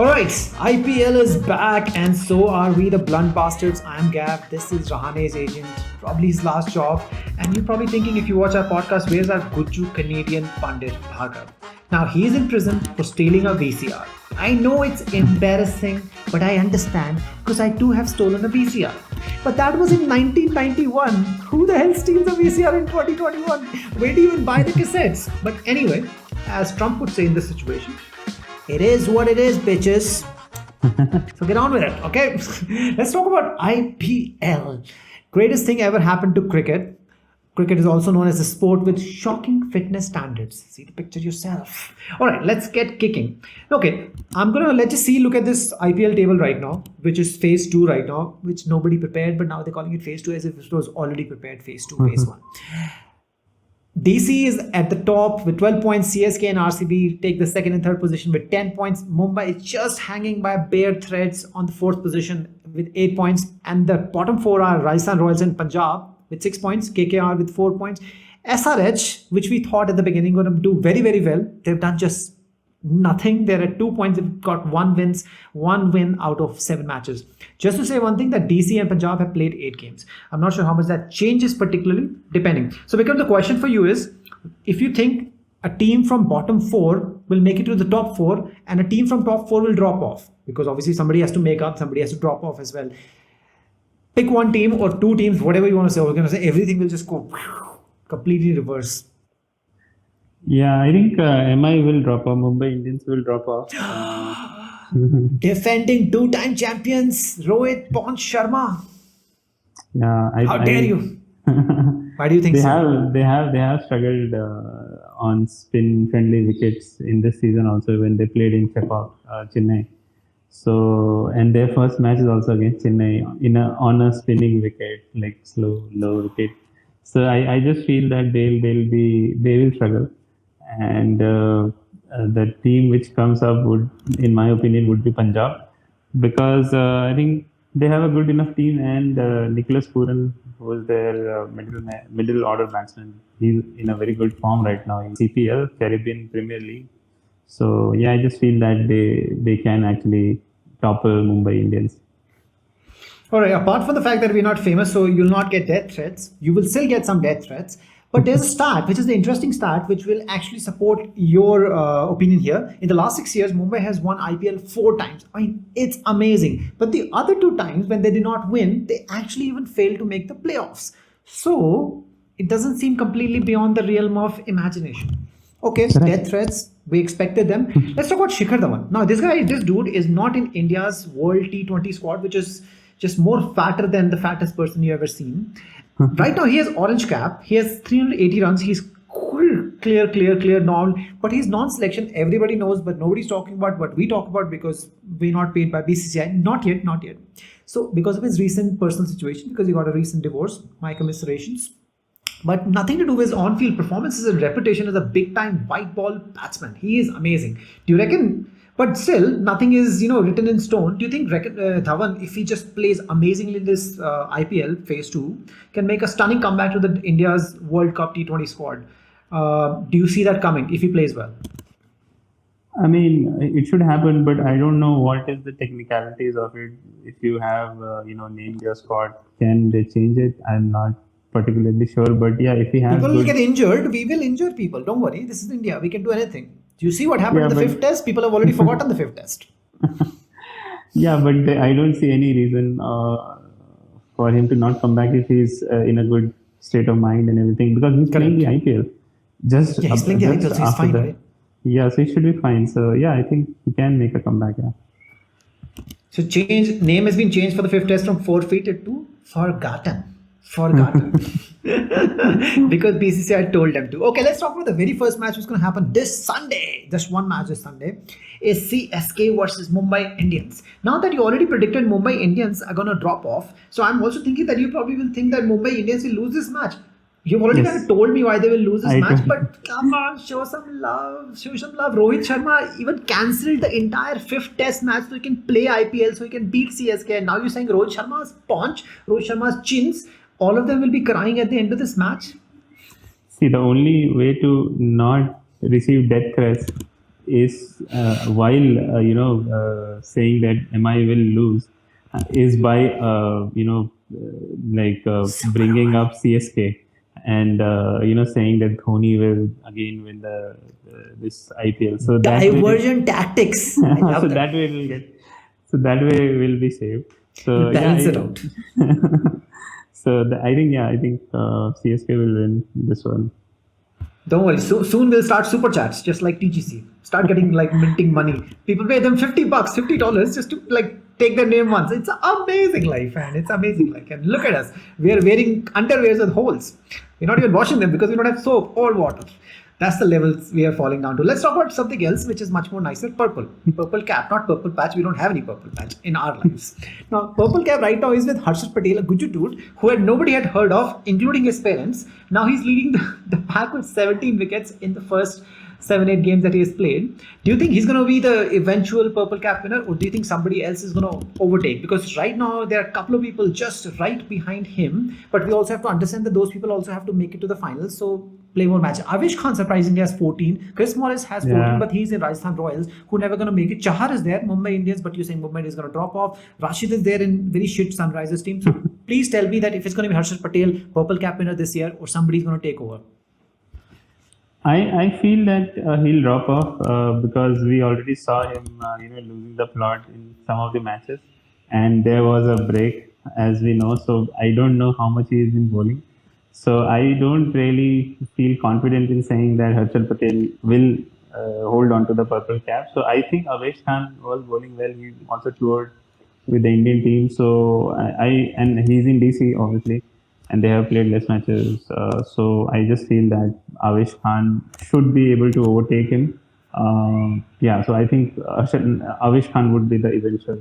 Alright, IPL is back and so are we, the Blunt Bastards. I am Gav, this is Rahane's agent, probably his last job. And you're probably thinking, if you watch our podcast, where's our Guju Canadian Pandit Bhargav? Now, he's in prison for stealing a VCR. I know it's embarrassing, but I understand because I too have stolen a VCR. But that was in 1991. Who the hell steals a VCR in 2021? Where do you even buy the cassettes? But anyway, as Trump would say in this situation, it is what it is, bitches. So get on with it, okay? Let's talk about IPL. Greatest thing ever happened to cricket. Cricket is also known as a sport with shocking fitness standards. See the picture yourself. All right, let's get kicking. Okay, I'm going to let you see, look at this IPL table right now, which is phase 2 right now, which nobody prepared, but now they're calling it phase 2 as if it was already prepared phase 2, phase 1. DC is at the top with 12 points. CSK and RCB take the second and third position with 10 points. Mumbai is just hanging by bare threads on the fourth position with 8 points. And the bottom four are Rajasthan Royals and Punjab with 6 points. KKR with 4 points. SRH, which we thought at the beginning going to do very, very well. They've done just nothing. They're at 2 points. They've got one win out of 7 matches. Just to say one thing, that DC and Punjab have played 8 games. I'm not sure how much that changes particularly, depending. So because the question for you is, if you think a team from bottom 4 will make it to the top 4 and a team from top 4 will drop off, because obviously somebody has to make up, somebody has to drop off as well. Pick one team or 2 teams, whatever you want to say. We're going to say everything will just go completely reverse. Yeah, I think MI will drop off. Mumbai Indians will drop off. Defending 2-time champions Rohit Sharma. Yeah, How dare you? Why do you think they so? They have struggled on spin-friendly wickets in this season also when they played in Chennai. So, and their first match is also against Chennai on a spinning wicket, like low wicket. So I just feel that they will struggle, and the team which comes up would, in my opinion, would be Punjab, because I think they have a good enough team, and Nicholas Pooran, who is their middle order batsman, he's in a very good form right now in CPL, Caribbean Premier League. So yeah, I just feel that they can actually topple Mumbai Indians. All right, apart from the fact that we're not famous, so you'll not get death threats. You will still get some death threats. But there's a stat, which is the interesting stat, which will actually support your opinion here. In the last 6 years, Mumbai has won IPL 4 times. I mean, it's amazing. But the other 2 times, when they did not win, they actually even failed to make the playoffs. So, it doesn't seem completely beyond the realm of imagination. Okay, death threats, we expected them. Let's talk about Shikhar Dhawan. Now, this dude is not in India's World T20 squad, which is just more fatter than the fattest person you ever seen. Right now, he has orange cap. He has 380 runs. He's clear now. But his non-selection, everybody knows, but nobody's talking about what we talk about because we're not paid by BCCI. Not yet. So, because of his recent personal situation, because he got a recent divorce, my commiserations. But nothing to do with his on-field performances and reputation as a big-time white ball batsman. He is amazing. Do you reckon? But still, nothing is written in stone. Do you think Dhawan, if he just plays amazingly in this IPL phase 2, can make a stunning comeback to the India's World Cup T20 squad? Do you see that coming if he plays well? I mean, it should happen, but I don't know what is the technicalities of it. If you have named your squad, can they change it? I'm not particularly sure, but yeah, if he has people will get injured, we will injure people. Don't worry, this is India. We can do anything. Do you see what happened in the 5th test? People have already forgotten the 5th test. Yeah, but I don't see any reason for him to not come back if he's in a good state of mind and everything, because he's playing the IPL. He's playing the IPL, so he's fine, right? Yeah, so he should be fine. So yeah, I think he can make a comeback. Yeah. So name has been changed for the 5th test from forfeited to forgotten. Because BCCI told them to. Okay, let's talk about the very first match which is going to happen this Sunday. Just one match this Sunday is CSK versus Mumbai Indians. Now that you already predicted Mumbai Indians are going to drop off, so I'm also thinking that you probably will think that Mumbai Indians will lose this match. You've already kind of told me why they will lose this match, but come on, show some love. Rohit Sharma even cancelled the entire 5th test match so he can play IPL, so he can beat CSK. And now you're saying Rohit Sharma's paunch, Rohit Sharma's chins, all of them will be crying at the end of this match? See, the only way to not receive death threats is while saying that MI will lose is by bringing up CSK and saying that Dhoni will again win this IPL. So that way, Divergent tactics. I love so that. that way we'll get, so that way we'll be saved. So Balance it out. So I think CSK will win this one. Don't worry. So soon we'll start super chats, just like TGC. Start getting like minting money. People pay them $50, $50 just to like take their name once. It's an amazing life, man. It's amazing life. And look at us. We are wearing underwears with holes. We're not even washing them because we don't have soap or water. That's the levels we are falling down to. Let's talk about something else which is much more nicer. Purple. Purple cap, not purple patch. We don't have any purple patch in our lives. Now, purple cap right now is with Harshit Patel, a Guju dude who nobody had heard of, including his parents. Now he's leading the pack with 17 wickets in the first 7-8 games that he has played. Do you think he's going to be the eventual purple cap winner, or do you think somebody else is going to overtake? Because right now there are a couple of people just right behind him, but we also have to understand that those people also have to make it to the finals. So play more matches. Avish Khan surprisingly has 14. Chris Morris has 14, but he's in Rajasthan Royals, who never going to make it. Chahar is there, Mumbai Indians, but you're saying Mumbai is going to drop off. Rashid is there in very shit Sunrisers team. So please tell me that if it's going to be Harshit Patel, purple cap winner this year, or somebody's going to take over. I feel that he'll drop off because we already saw him, losing the plot in some of the matches, and there was a break, as we know. So I don't know how much he is in bowling. So I don't really feel confident in saying that Harshal Patel will hold on to the purple cap. So I think Avesh Khan was bowling well. He also toured with the Indian team. So and he's in DC obviously, and they have played less matches. So I just feel that Avesh Khan should be able to overtake him. So I think Avesh Khan would be the eventual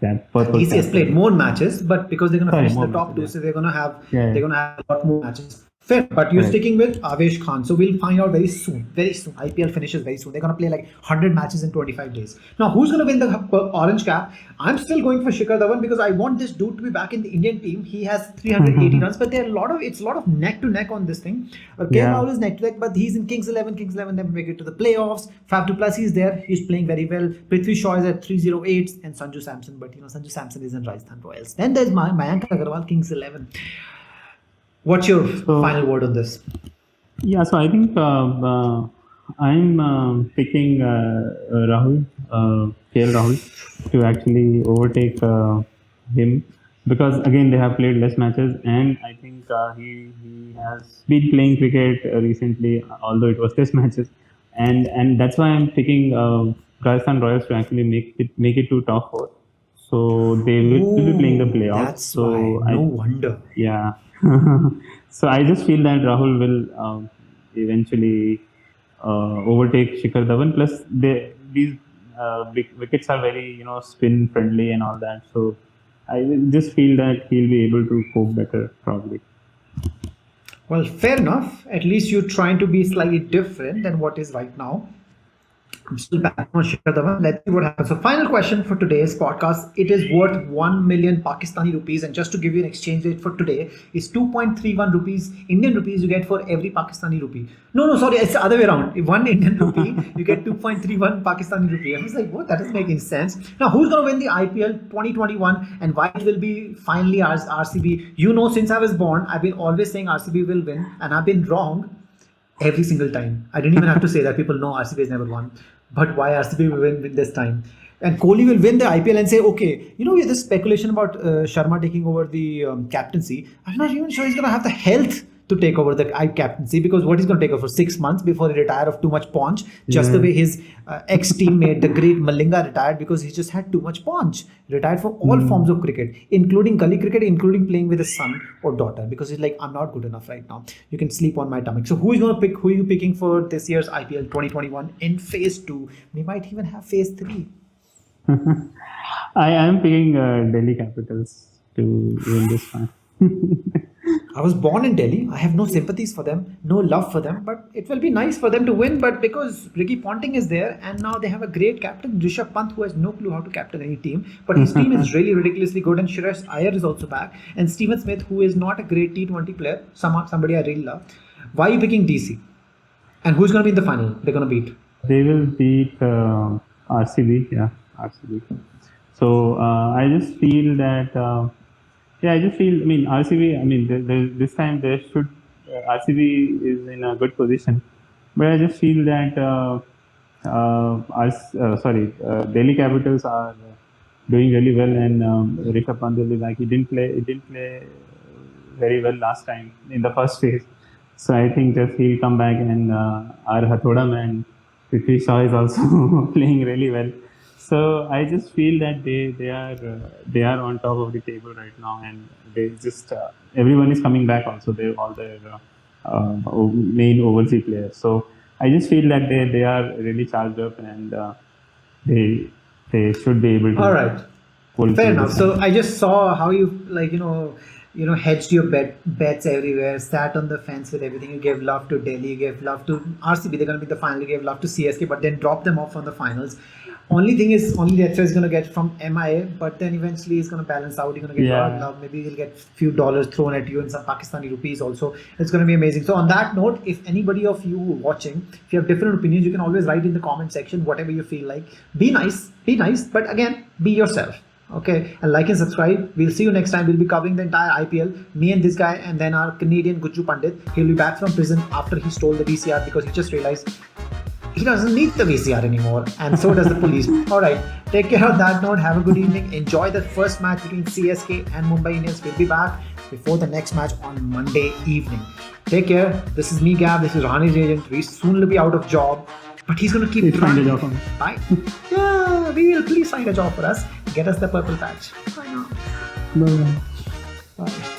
cap. DC has played more matches, but because they're going to finish the top two, so they're going to have they're going to have a lot more matches. Fair, but you're sticking with Avesh Khan. So we'll find out very soon. Very soon. IPL finishes very soon. They're going to play like 100 matches in 25 days. Now, who's going to win the orange cap? I'm still going for Shikhar Dhawan because I want this dude to be back in the Indian team. He has 380 runs, but there are it's a lot of neck to neck on this thing. Rahul is neck to neck, but he's in Kings 11. Kings 11 never make it to the playoffs. Faf du Plessis is there. He's playing very well. Prithvi Shaw is at 308 and Sanju Samson, but Sanju Samson is in Rajasthan Royals. Then there's Mayank Agarwal, Kings 11. What's your final word on this? Yeah, so I think I'm picking Rahul, KL Rahul, to actually overtake him because again they have played less matches, and I think he has been playing cricket recently, although it was test matches, and that's why I'm picking Rajasthan Royals to actually make it to top 4. So they will be playing the playoffs. That's why. No wonder. Yeah. So I just feel that Rahul will eventually overtake Shikhar Dhawan. Plus, these big wickets are very spin friendly and all that. So I just feel that he'll be able to cope better probably. Well, fair enough. At least you're trying to be slightly different than what is right now. I'm still back on Shikhar Dhawan. Let's see what happens. So, final question for today's podcast. It is worth 1 million Pakistani rupees, and just to give you an exchange rate for today, is 2.31 rupees, Indian rupees you get for every Pakistani rupee. No, sorry, it's the other way around. If 1 Indian rupee, you get 2.31 Pakistani rupee. I was like, what? That doesn't make any sense. Now, who's going to win the IPL 2021 and why it will be finally RCB? Since I was born, I've been always saying RCB will win, and I've been wrong every single time. I didn't even have to say that. People know RCB has never won. But why RCB will win this time? And Kohli will win the IPL and say, okay, this speculation about Sharma taking over the captaincy. I'm not even sure he's going to have the health to take over the captaincy, because what he's going to take over for 6 months before he retire of too much paunch, just the way his ex-teammate, the great Malinga, retired because he just had too much paunch. Retired from all forms of cricket, including gully cricket, including playing with his son or daughter, because he's like, I'm not good enough right now. You can sleep on my stomach. So who are you picking for this year's IPL 2021 in phase 2? We might even have phase 3. I am picking Delhi Capitals to win this one. I was born in Delhi. I have no sympathies for them, no love for them, but it will be nice for them to win. But because Ricky Ponting is there, and now they have a great captain, Rishabh Pant, who has no clue how to captain any team, but his team is really ridiculously good, and Shreyash Iyer is also back, and Steven Smith, who is not a great T20 player, somebody I really love. Why are you picking DC? And who's going to be in the final? They're going to beat. They will beat RCB. Yeah, RCB. So I just feel that. Yeah, I just feel. I mean, RCB. I mean, this time they should. RCB is in a good position, but I just feel that. Delhi Capitals are doing really well, and Rishabh Pant will be back. He didn't play very well last time in the first phase. So I think just he'll come back, and our Hathoda man, Prithvi Shaw, is also playing really well. So I just feel that they are on top of the table right now, and they just everyone is coming back. Also, they all their main overseas players. So I just feel that they are really charged up, and they they should be able All to right. pull Fair through enough. this So time. I just saw how you like hedged your bets everywhere, sat on the fence with everything. You gave love to Delhi, you gave love to RCB. They're going to be the final. You gave love to CSK, but then dropped them off on the finals. Only thing is, only the extra is going to get from MIA, but then eventually he's going to balance out. You're going to get a lot of Yeah, love. Maybe you'll get few dollars thrown at you in some Pakistani rupees also. It's going to be amazing. So on that note, if anybody of you watching, if you have different opinions, you can always write in the comment section whatever you feel like. Be nice, but again, be yourself. Okay, and like and subscribe. We'll see you next time. We'll be covering the entire IPL. Me and this guy, and then our Canadian Guju Pandit. He'll be back from prison after he stole the VCR because he just realized he doesn't need the VCR anymore, and so does the police. All right, take care on that note. Have a good evening. Enjoy the first match between CSK and Mumbai Indians. We'll be back before the next match on Monday evening. Take care. This is me, Gab. This is Rahani's agent. We soon will be out of job, but he's gonna keep please find a trying. job for me. Bye. Yeah, we will. Please find a job for us. Get us the purple patch. Bye now. Bye. Bye.